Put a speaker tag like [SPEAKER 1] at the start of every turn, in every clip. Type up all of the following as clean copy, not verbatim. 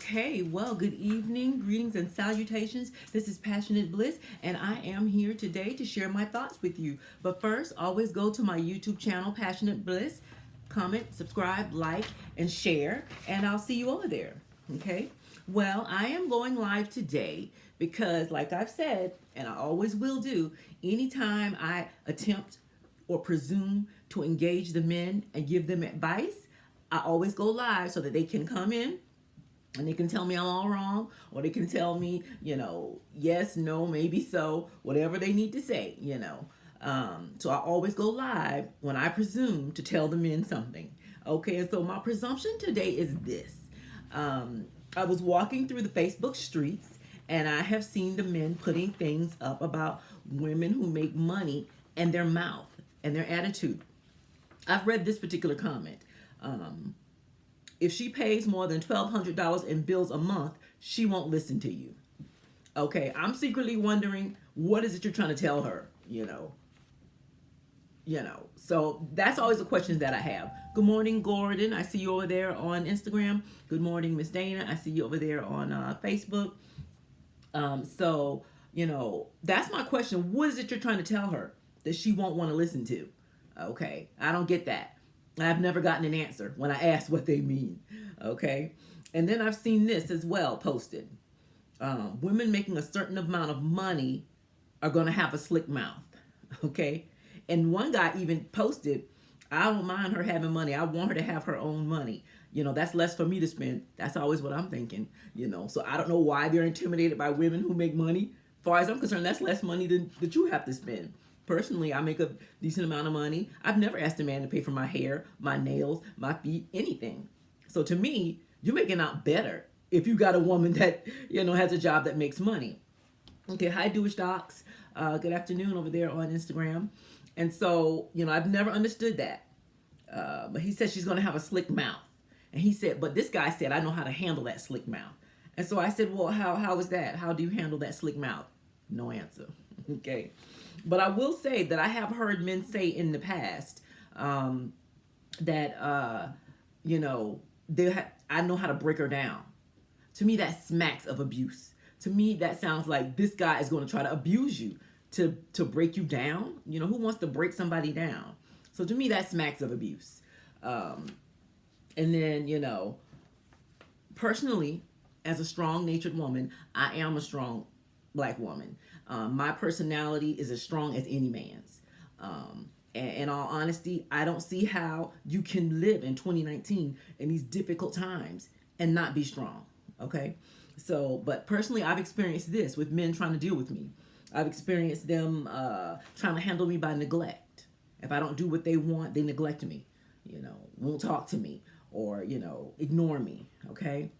[SPEAKER 1] Okay, well, good evening, greetings, and salutations. This is Passionate Bliss, and I am here today to share my thoughts with you. But first, always go to my YouTube channel, Passionate Bliss, comment, subscribe, like, and share, and I'll see you over there. Okay, well, I am going live today because, like I've said, and I always will do, anytime I attempt or presume to engage the men and give them advice, I always go live so that they can come in and they can tell me I'm all wrong, or they can tell me, yes, no, maybe so, whatever they need to say. So I always go live when I presume to tell the men something. Okay, and so my presumption today is this. I was walking through the Facebook streets and I have seen the men putting things up about women who make money and their mouth and their attitude. I've read this particular comment. If she pays more than $1,200 in bills a month, she won't listen to you. Okay, I'm secretly wondering what is it you're trying to tell her, So that's always the questions that I have. Good morning, Gordon. I see you over there on Instagram. Good morning, Miss Dana. I see you over there on Facebook. That's my question. What is it you're trying to tell her that she won't want to listen to? Okay, I don't get that. I've never gotten an answer when I ask what they mean. Okay, and then I've seen this as well posted. Women making a certain amount of money are going to have a slick mouth. Okay, and one guy even posted, I don't mind her having money. I want her to have her own money. That's less for me to spend. That's always what I'm thinking. So I don't know why they're intimidated by women who make money. As far as I'm concerned, that's less money that you have to spend. Personally, I make a decent amount of money. I've never asked a man to pay for my hair, my nails, my feet, anything. So to me, you're making out better if you got a woman that, has a job that makes money. Okay, hi, Jewish Docs. Good afternoon over there on Instagram. And so, I've never understood that. But he said she's going to have a slick mouth. And he said, but this guy said, I know how to handle that slick mouth. And so I said, well, how is that? How do you handle that slick mouth? No answer. Okay. But I will say that I have heard men say in the past that, I know how to break her down. To me, that smacks of abuse. To me, that sounds like this guy is going to try to abuse you to break you down. Who wants to break somebody down? So to me, that smacks of abuse. And then, personally, as a strong-natured woman, I am a strong Black woman. My personality is as strong as any man's. And in all honesty, I don't see how you can live in 2019 in these difficult times and not be strong. Okay? So, but personally, I've experienced this with men trying to deal with me. I've experienced them trying to handle me by neglect. If I don't do what they want, they neglect me. Won't talk to me or, ignore me. Okay?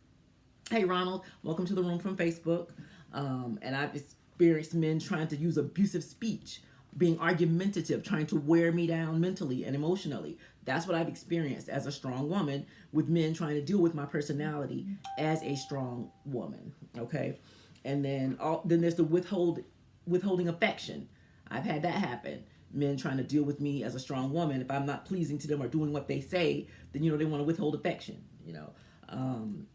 [SPEAKER 1] Hey, Ronald, welcome to the room from Facebook. And I've experienced men trying to use abusive speech, being argumentative, trying to wear me down mentally and emotionally. That's what I've experienced as a strong woman, with men trying to deal with my personality as a strong woman. Okay, and then there's the withholding affection. I've had that happen. Men trying to deal with me as a strong woman. If I'm not pleasing to them or doing what they say, then they want to withhold affection. And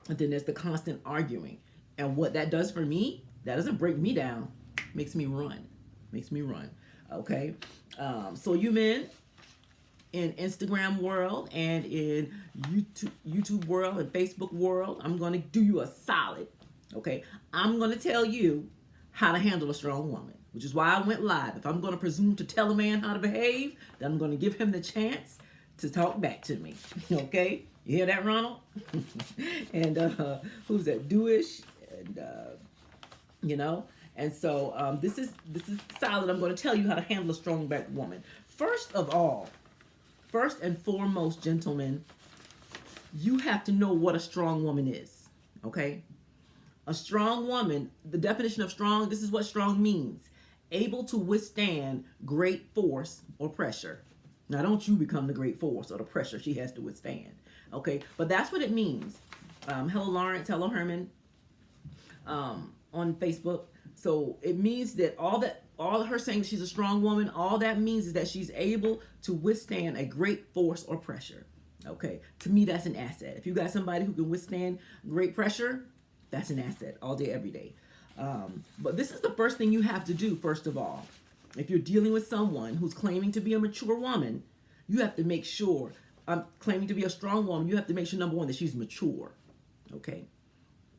[SPEAKER 1] then there's the constant arguing. And what that does for me, that doesn't break me down, makes me run. Okay? So you men in Instagram world and in YouTube world and Facebook world, I'm going to do you a solid. Okay? I'm going to tell you how to handle a strong woman, which is why I went live. If I'm going to presume to tell a man how to behave, then I'm going to give him the chance to talk back to me. Okay? You hear that, Ronald? And who's that? Jewish, and and so this is solid. I'm going to tell you how to handle a strong Black woman. First and foremost, gentlemen, you have to know what a strong woman is. Okay, a strong woman. The definition of strong. This is what strong means: able to withstand great force or pressure. Now, don't you become the great force or the pressure she has to withstand. Okay, but that's what it means. Hello, Lawrence. Hello, Herman. On Facebook. So it means that all her saying she's a strong woman, all that means is that she's able to withstand a great force or pressure. Okay, to me, that's an asset. If you got somebody who can withstand great pressure, that's an asset all day, every day. But this is the first thing you have to do, first of all. If you're dealing with someone who's claiming to be a mature woman, you have to make sure, claiming to be a strong woman, you have to make sure, number one, that she's mature. Okay,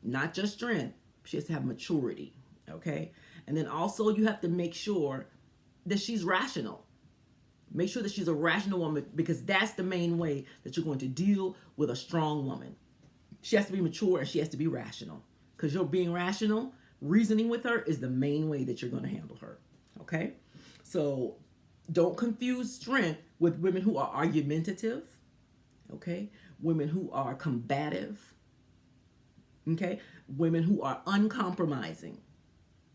[SPEAKER 1] not just strength, she has to have maturity. Okay, and then also you have to make sure that she's rational. Make sure that she's a rational woman, because that's the main way that you're going to deal with a strong woman. She has to be mature and she has to be rational, because you're being rational, reasoning with her is the main way that you're going to handle her. Okay, so don't confuse strength with women who are argumentative. Okay, women who are combative. Okay, women who are uncompromising.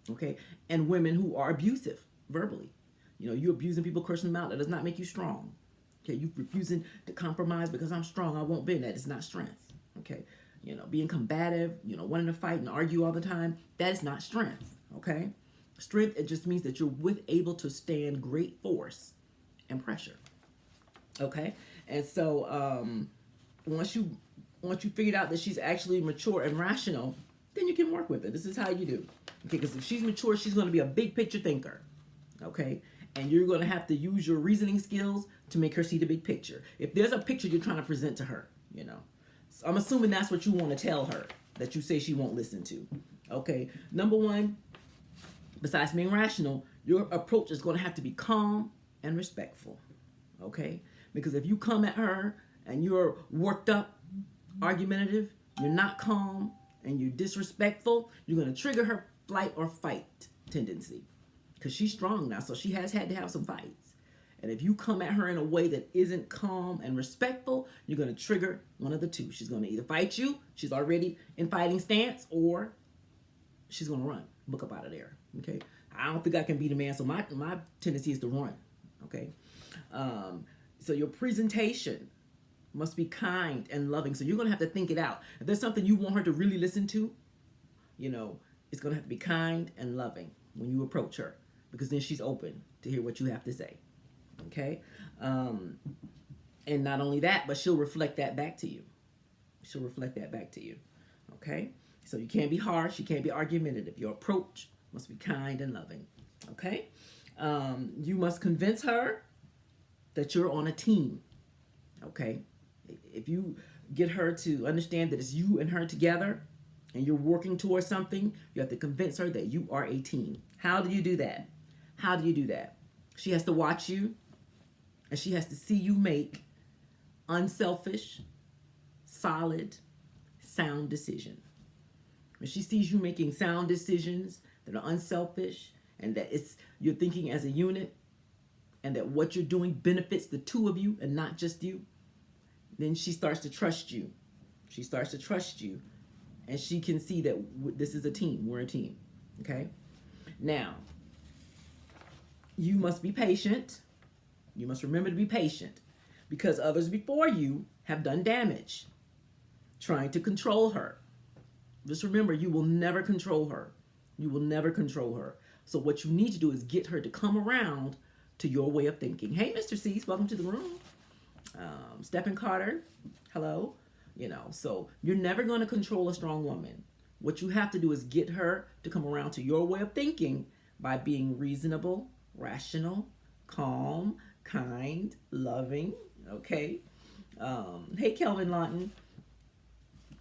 [SPEAKER 1] Okay, and women who are abusive verbally. You know, you abusing people, cursing them out, that does not make you strong. Okay, you refusing to compromise because I'm strong, I won't bend. That is not strength. Okay, you know, being combative, you know, wanting to fight and argue all the time, that is not strength. Okay, strength, it just means that you're able to stand great force and pressure. Okay, and so once you figured out that she's actually mature and rational, then you can work with her. This is how you do. Okay, because if she's mature, she's going to be a big picture thinker. Okay, and you're going to have to use your reasoning skills to make her see the big picture. If there's a picture you're trying to present to her, you know, so I'm assuming that's what you want to tell her, that you say she won't listen to. Okay, number one, besides being rational, your approach is going to have to be calm and respectful. Okay, because if you come at her and you're worked up, argumentative, you're not calm, and you're disrespectful, you're going to trigger her flight or fight tendency. Because she's strong now, so she has had to have some fights. And if you come at her in a way that isn't calm and respectful, you're going to trigger one of the two. She's going to either fight you, she's already in fighting stance, or she's going to run, book up out of there. Okay, I don't think I can beat a man, so my tendency is to run. Okay, so your presentation must be kind and loving. So you're going to have to think it out. If there's something you want her to really listen to, you know, it's going to have to be kind and loving when you approach her, because then she's open to hear what you have to say. Okay, and not only that, but she'll reflect that back to you. She'll reflect that back to you. Okay, so you can't be harsh, you can't be argumentative. Your approach must be kind and loving. Okay, you must convince her that you're on a team. Okay, if you get her to understand that it's you and her together and you're working towards something, you have to convince her that you are a team. How do you do that? How do you do that? She has to watch you, and she has to see you make unselfish, solid, sound decisions. When she sees you making sound decisions that are unselfish, and that you're thinking as a unit, and that what you're doing benefits the two of you and not just you, then she starts to trust you. She starts to trust you, and she can see that this is a team. We're a team. Okay? Now, you must be patient. You must remember to be patient, because others before you have done damage trying to control her. Just remember, you will never control her. You will never control her. So what you need to do is get her to come around to your way of thinking. Hey, Mr. Cease, welcome to the room. Stephen Carter, hello. You know, so you're never going to control a strong woman. What you have to do is get her to come around to your way of thinking by being reasonable, rational, calm, kind, loving. Okay. Hey, Kelvin Lawton.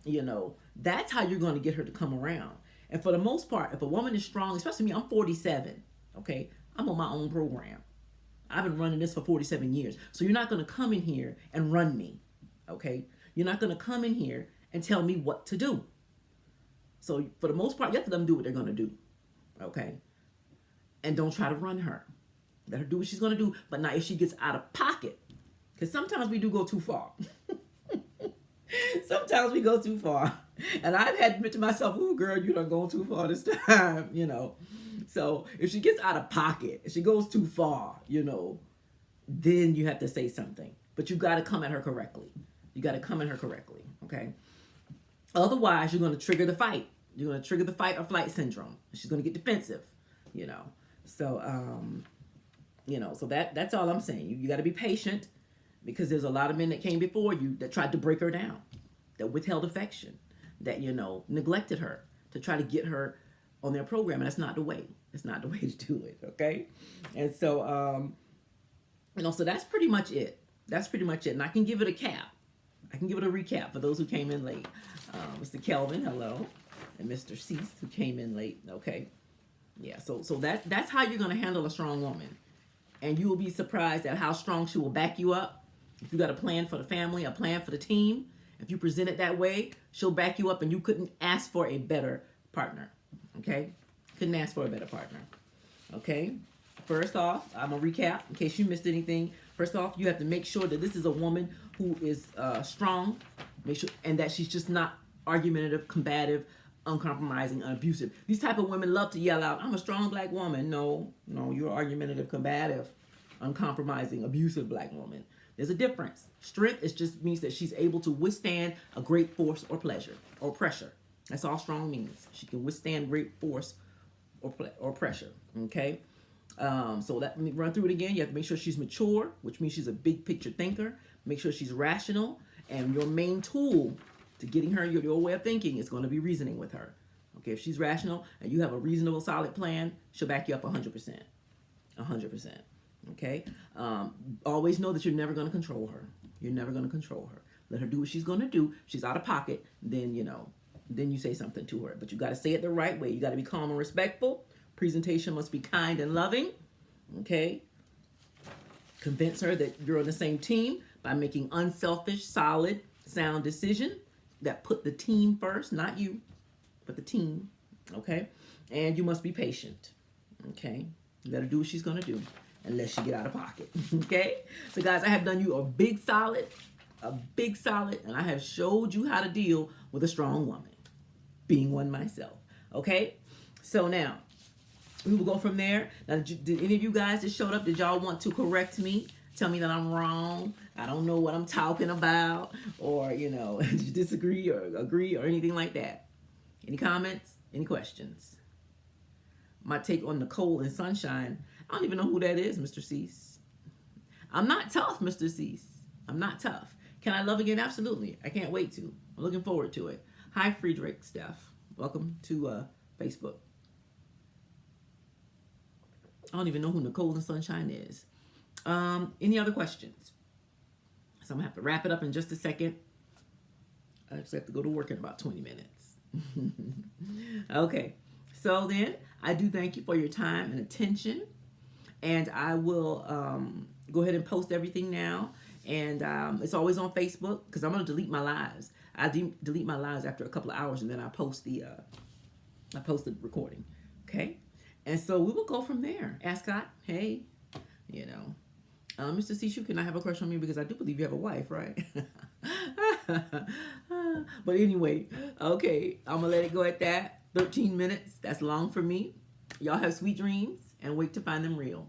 [SPEAKER 1] You know, that's how you're going to get her to come around. And for the most part, if a woman is strong, especially me, I'm 47. Okay. I'm on my own program. I've been running this for 47 years. So you're not going to come in here and run me. Okay. You're not going to come in here and tell me what to do. So for the most part, you have to let them do what they're going to do. Okay. And don't try to run her. Let her do what she's going to do. But now if she gets out of pocket, because sometimes we do go too far. Sometimes we go too far. And I've had to admit to myself, "Ooh, girl, you done gone too far this time," you know. So if she gets out of pocket, if she goes too far, you know, then you have to say something. But you got to come at her correctly. You got to come at her correctly, okay? Otherwise, you're going to trigger the fight. You're going to trigger the fight or flight syndrome. She's going to get defensive, you know. So, you know, so that's all I'm saying. You got to be patient. because there's a lot of men that came before you that tried to break her down, that withheld affection, that, you know, neglected her to try to get her on their program. And that's not the way. It's not the way to do it. Okay. And so, you know, so that's pretty much it. That's pretty much it. And I can give it a cap. I can give it a recap for those who came in late. Mr. Kelvin, hello. And Mr. Cease, who came in late. Okay. Yeah. So that's how you're going to handle a strong woman. And you will be surprised at how strong she will back you up. If you got a plan for the family, a plan for the team, if you present it that way, she'll back you up, and you couldn't ask for a better partner. Okay? Couldn't ask for a better partner. Okay? First off, I'm going to recap in case you missed anything. First off, you have to make sure that this is a woman who is strong, make sure, and that she's just not argumentative, combative, uncompromising, and abusive. These type of women love to yell out, "I'm a strong black woman." No, you're argumentative, combative, uncompromising, abusive black woman. There's a difference. Strength just means that she's able to withstand a great force or pleasure or pressure. That's all strong means. She can withstand great force or pressure. Okay. So let me run through it again. You have to make sure she's mature, which means she's a big picture thinker. Make sure she's rational, and your main tool to getting her your way of thinking is going to be reasoning with her. Okay, if she's rational and you have a reasonable, solid plan, she'll back you up 100%. 100%. Okay? Always know that you're never going to control her. You're never going to control her. Let her do what she's going to do. If she's out of pocket, then, then you say something to her. But you got to say it the right way. You got to be calm and respectful. Presentation must be kind and loving. Okay? Convince her that you're on the same team by making unselfish, solid, sound decisions that put the team first, not you, but the team. Okay? And you must be patient. Okay? Let her do what she's going to do unless she get out of pocket. Okay? So guys, I have done you a big solid, and I have showed you how to deal with a strong woman, being one myself. Okay? So now, we will go from there. Now, did any of you guys that showed up, did y'all want to correct me? Tell me that I'm wrong. I don't know what I'm talking about. Or, disagree or agree or anything like that. Any comments? Any questions? My take on Nicole and Sunshine. I don't even know who that is, Mr. Cease. I'm not tough, Mr. Cease. I'm not tough. Can I love again? Absolutely. I can't wait to. I'm looking forward to it. Hi, Friedrich Steph. Welcome to Facebook. I don't even know who Nicole and Sunshine is. Any other questions? So I'm going to have to wrap it up in just a second. I just have to go to work in about 20 minutes. Okay. So then, I do thank you for your time and attention. And I will go ahead and post everything now. And it's always on Facebook because I'm going to delete my lives. I delete my lives after a couple of hours, and then I post the recording. Okay? And so we will go from there. Ascot, hey, Mr. Sishu, can I have a crush on me? Because I do believe you have a wife, right? But anyway, okay, I'm going to let it go at that. 13 minutes, that's long for me. Y'all have sweet dreams and wait to find them real.